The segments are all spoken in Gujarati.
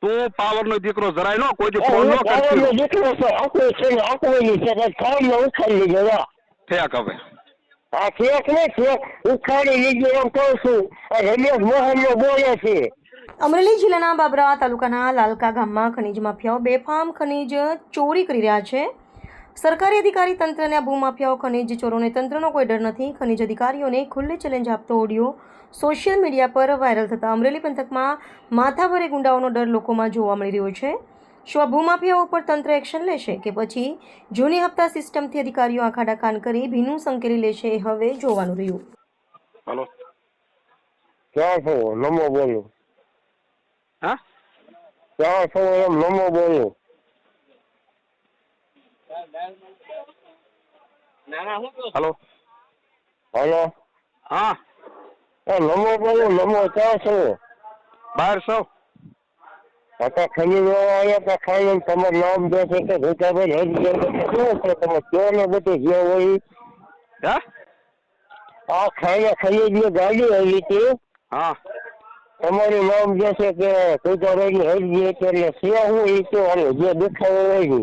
તું પાવર નો દીકરો જરાય નો કોઈ ફોન નો કરતી દીકરો છે આખું છે આખું છે કામ ને ઉખાડી લીધો ઠેક હવે આ ઠેક ને ઠેક ઉખાડી લીધો એમ કહું છું રમેશ મોહન નો બોલે છે. અમરેલી જિલ્લાના બાબરા તાલુકાના લાલકા ગામમાં ખનીજ માફિયાઓ બેફામ ખનીજ ચોરી કરી રહ્યા છે. સરકારી અધિકારી તંત્રને આ ભૂમાફિયાઓ ખનીજ ચોરોને તંત્રનો કોઈ ડર નથી. ખનીજ અધિકારીઓને ખુલ્લે ચેલેન્જ આપતો ઓડિયો સોશિયલ મીડિયા પર વાયરલ થતા અમરેલી પંથકમાં માથાભારે ગુંડાઓનો ડર લોકોમાં જોવા મળી રહ્યો છે. શું આ ભૂમાફિયાઓ પર તંત્ર એક્શન લેશે કે પછી જૂની હપ્તા સિસ્ટમથી અધિકારીઓ આખાડા કાન કરી ભીનું સંકેલી લેશે એ હવે જોવાનું રહ્યું. હાલો ક્યાં છો નમો બોલું હા ક્યાં છો એમ નમો બોલું હાલો હલો હા નમો બોલું નમો ક્યાં છો બહાર સૌ હતા ખનીજ આવ્યા હતા ખાઈને તમારું નામ દે છે કે ભૂતાભાઈ હજી શું છે તમે કયો ને બધું જે હોય હા આ ખાઈને ખનીજ ની ગાડી આવી હતી હા તમારું નામ જે છે કે ભૂતાભાઈ ની હજી એટલે છે હું એ તો હાલો જે દેખાવો હોય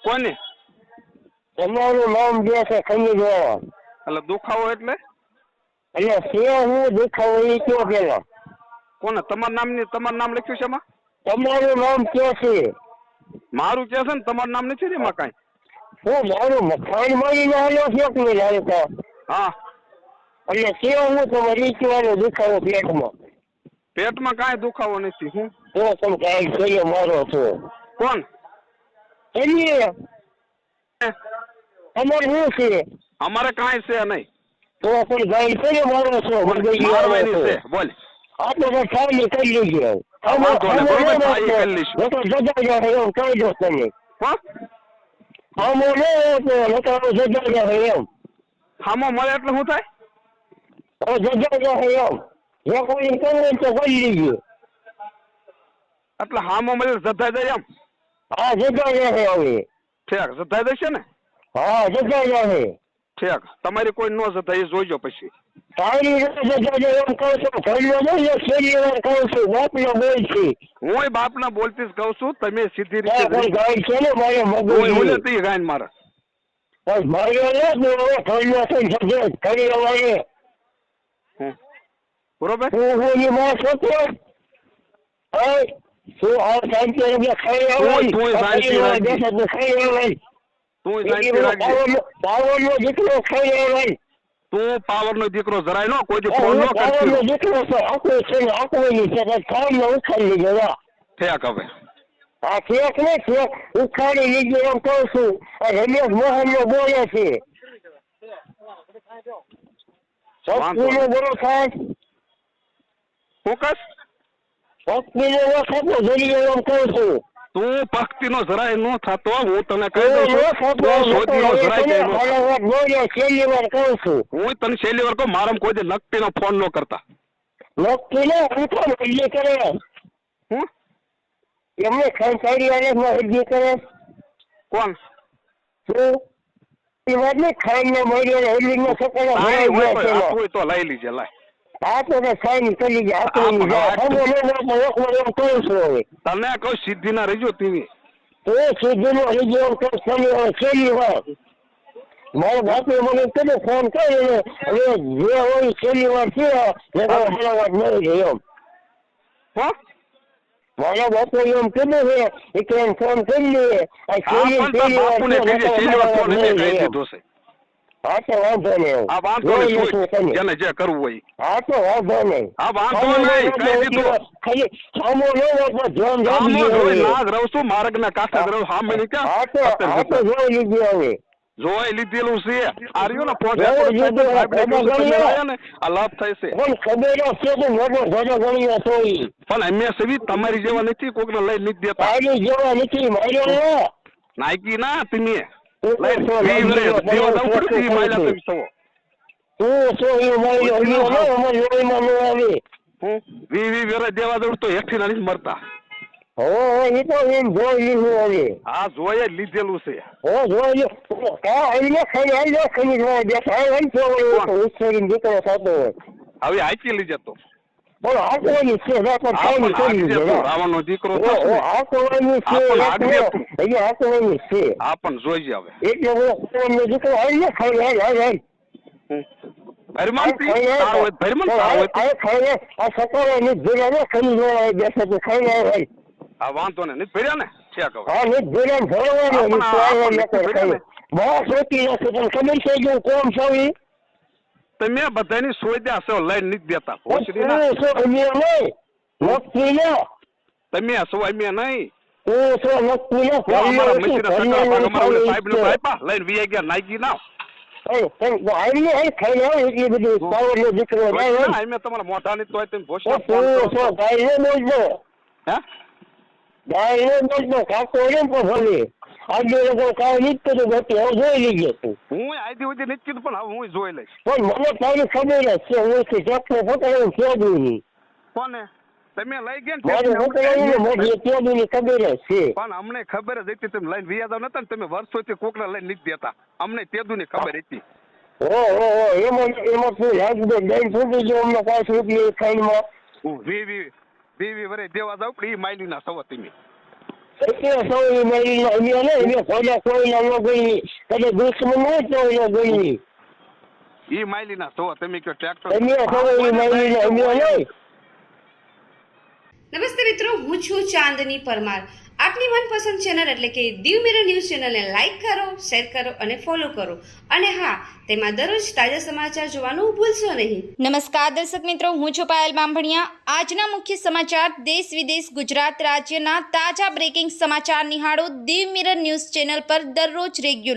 કોને તમારું નામ જે છે ખનીજ વાળા એટલે દુખાવો એટલે છે હું દેખાવો એ કયો પેલા કોને તમારું નામ લખ્યું છે એમાં તમારું નામ ક્યાં છે મારું કે છે ને તમારું નામ નથી એમાં કાંઈ હું મારું મકાન મારીને આવ્યો છે કે નહીં લાવતા હા એટલે છે હું તમારી રીતવાનો દુખાવો પેટમાં કાંઈ દુખાવો નથી હું તો તમે કાંઈ કર્યો મારો છો કોણ એની અમારે શું છે અમારે કાંઈ છે નહીં તો પણ ગાઈડ કર્યો મારો છો મારવાની છે બોલ આ તો સારી કરી લીધી વાંધો નહીં, બરોબર, સારી કરી લઈશું. તો જગા એવું કહી દો તમે હા આમો ન તો જગા એમ હામો મળે એટલે શું થાય જગા એમ જે કોઈ કરે તો કરી લીધી એટલે હામો મળે જતા જાય એમ હા જગા હવે ઠેક જતા જશે ને હા જગા ઠેક તમારી કોઈ નો જતા એ જોઈજો પછી તારી જગા એમ કહું છું ઘરનો નહીં છેલ્લી વાર કહું છું બાપનો બોલ છે હું બાપના બોલતી જ કહું છું તમે સીધી રીતે કોઈ ગાઈડ છે ને મારે હું મગજ નથી ગાયન મારે મારે ઘરનો થઈને જગ્યા કરી અમારે બરોબર હું એની માં સોચો શું આ શાંતિ ખાઈ આવે તું શાંતિ રાખજે પાવર નો દીકરો ખાઈ આવે તું પાવર નો દીકરો જરાય નો કોઈ ફોન નો કરતી દીકરો છે આખું છે આખું છે કામ ને ઉખાડી લીધો ઠેક હવે આ ઠેક ને ઠેક ઉખાડી લીધો એમ કહું છું રમેશ મોહન નો બોલે છે શક્તિ નો બોલો થાય હું કસ શક્તિ નો થતો જરી એમ કહું છું તું ભક્તિ નો જરાય નો થતો હું તને કહી દઉં છેલ્લી વાર કહું છું હું તને છેલ્લી વાર કહું મારા કોઈ નક્કી નો ફોન નો કરતા નક્કી ને હજી કરે હું એમને ખાઈ હજી કરે કોણ શું એ વાત ને ખાઈ ને મળી હજી નો છોકરો તો લઈ લીજે લાય હા તો સાઈન કરી જાય કહું છું હવે તને કહું સીધી ના રહીજો ટીવી તો સીધી નો હજી એમ કહું છેલ્લી વાર મારા બાપે મને કીધું ફોન કરીને હવે જે હોય છેલ્લી વાર છે વાત નહીં રહી એમ હા મારા બાપુ એમ કીધું છે કે એમ ફોન કરી લઈએ હા તો વાંધો નહીં આ વાંધો નહીં જેને જે કરવું હોય હા તો વાંધો નહીં આ વાંધો નહીં કઈ દીધું ખાલી સામો ન હોય ધ્યાન નાગ રહું છું માર્ગ ના કાંઠે રહું સામે ની ક્યાં જોઈ લીધી હવે જોઈ લીધેલું છે આ રહ્યું ને ફોન ને આ લાભ થાય છે પણ ખબર છે કે મોટો ધોધો ગણ્યો તો પણ અમે સવી તમારી જેવા નથી કોક ને લઈ નથી દેતા તારી જેવા નથી માર્યો નાયકી ના તમે દેવા દઉં તો હેઠી ના નથી મરતા એ તો એમ જોઈ લીધું હવે. હા જોઈએ લીધેલું છે. જોઈ લ્યો આવીને ખાઈ આવી ખનીજ વાળા બેઠા હોય તો ઉછેરીને દીકરો થતો હોય. હવે હાચી લઈ જતો બોલો હાથવાની છે રાવણનો દીકરો હાથવાની છે અહીંયા હાથવાની છે. આ પણ જોઈ હવે એટલે હું દીકરો આવીને ખાઈ હાલ હા વાંધો ને નથી ભર્યા ને છે કહો. હા નથી ભર્યા બહુ સોચી નથી પણ ખબર છે જો કોમ છે તમે બધાની સોયદા છો લઈને નથી દેતા તમે છો અમે નહીં સાહેબ ને લઈને વી ગયા નાગી ના તમારા મોઢા ની તો તમે હું આજી સુધી નથી કીધું પણ હવે હું જોઈ લઈશ. પણ મને તારી ખબર જ છે હું છે કોને તમે લઈ ગયા ખબર જ છે. પણ અમને ખબર જ હતી તમે લઈને વિયા જાવ નતા ને તમે વર્ષોથી કોકને લઈને નથી દેતા અમને તેદુ ની ખબર હતી. એમાં શું લાગી ફૂટી ગયો અમને 5 રૂપિયા ખાઈમાં વી વરે દેવા જાવ પણ એ માયલી ના સવા તમે ઈ માયલી ના સવા તમે કયો ટ્રેક્ટર. નમસ્તે મિત્રો, હું છું ચાંદની પરમાર. આપની મનપસંદ ચેનલ એટલે કે દીવ મિરર ન્યૂઝ ચેનલને લાઈક કરો, શેર કરો અને ફોલો કરો. અને હા, તેમાં દરરોજ તાજા સમાચાર જોવાનું ભૂલશો નહીં. નમસ્કાર દર્શક મિત્રો, હું છું પાયલ બામભણિયા. આજના મુખ્ય સમાચાર દેશ વિદેશ ગુજરાત રાજ્યના તાજા બ્રેકિંગ સમાચાર નિહાળો દીવ મિરર ન્યૂઝ ચેનલ પર દરરોજ રેગ્યુલર.